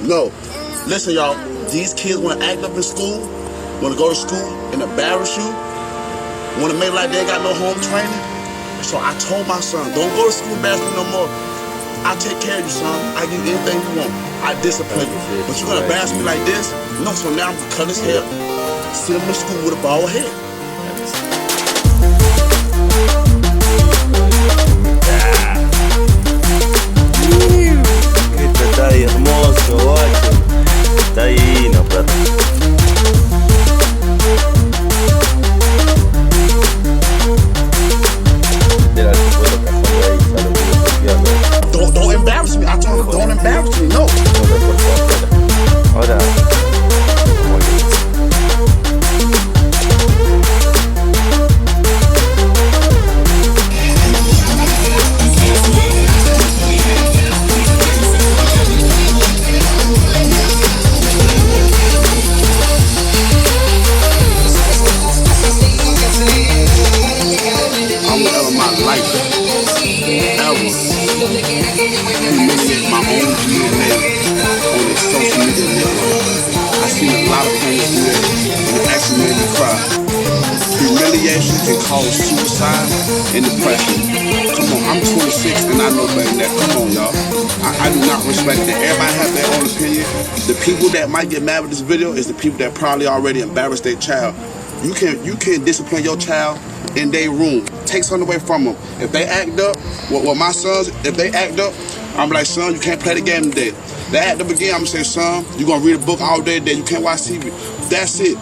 No. Listen, y'all. These kids want to act up in school, want to go to school and embarrass you, want to make like they ain't got no home training. So I told my son, don't go to school and embarrass me no more. I take care of you, son. I give you anything you want. I discipline you. But you're going to embarrass me like this? No, so now I'm going to cut his hair. Send him to school with a bald head. Está ahí hermoso, guacho. Está ahí, no, perro. Don't embarrass me. I told him, don't embarrass me. No. Ahora. Humiliate my own DNA on this social media network. I seen a lot of things do that, and it actually made me cry. Humiliation can cause suicide and depression. Come on, I'm 26 and I know better than that. Come on, y'all. I do not respect that. Everybody has their own opinion. The people that might get mad with this video is the people that probably already embarrassed their child. You can't discipline your child in their room. Take something away from them. If they act up, well, my sons, if they act up, I'm like, son, you can't play the game today. They act up again, I'm gonna say, son, you're gonna read a book all day today. You can't watch TV. That's it.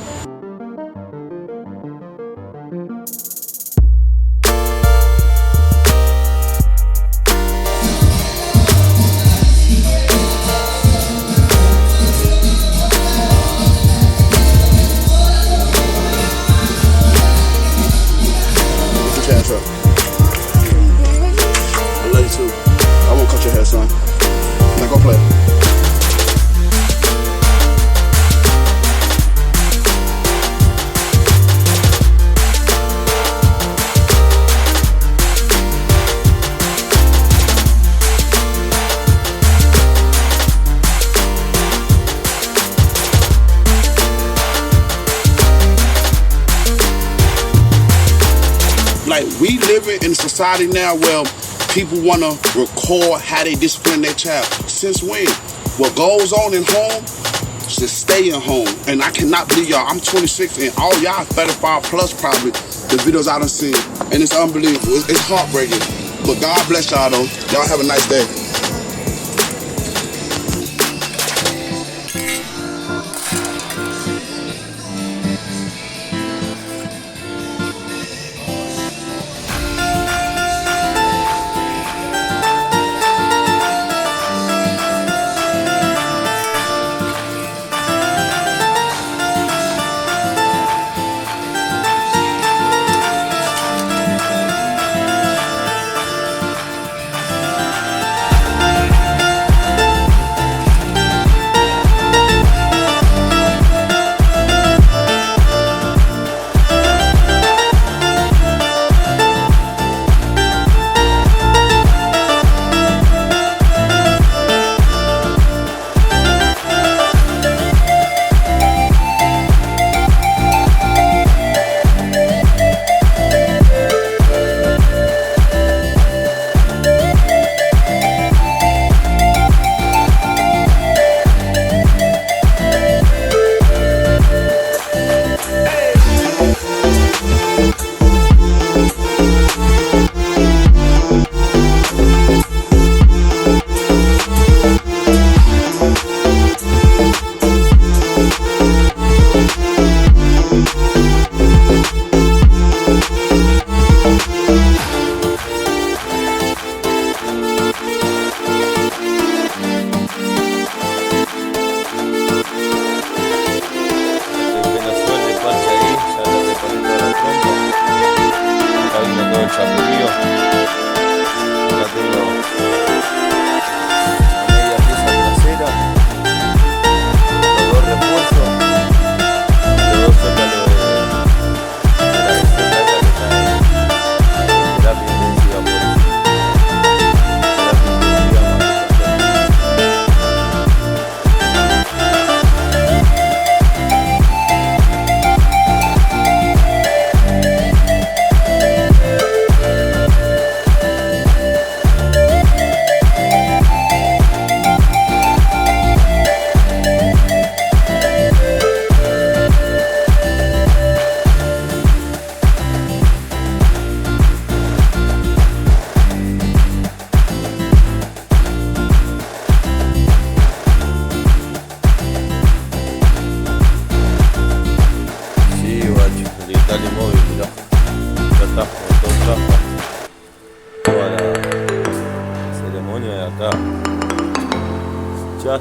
I love you too. I won't cut your hair, son. Now go play. Like, we living in a society now where people want to record how they discipline their child. Since when? What goes on in home should stay in home. And I cannot believe y'all, I'm 26 and all y'all 35 plus probably, the videos I done seen. And it's unbelievable. It's heartbreaking. But God bless y'all though. Y'all have a nice day.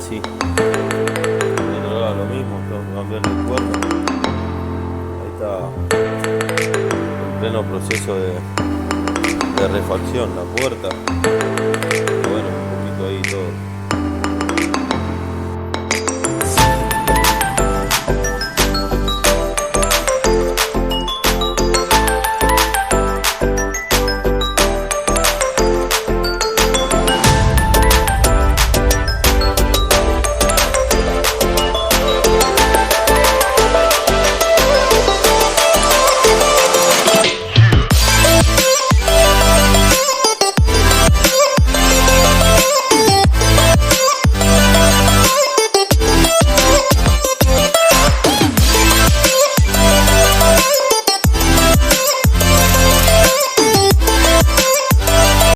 chasis. Del otro lado lo mismo, tengo que cambiar el cuerpo. Ahí está en pleno proceso de refacción la puerta.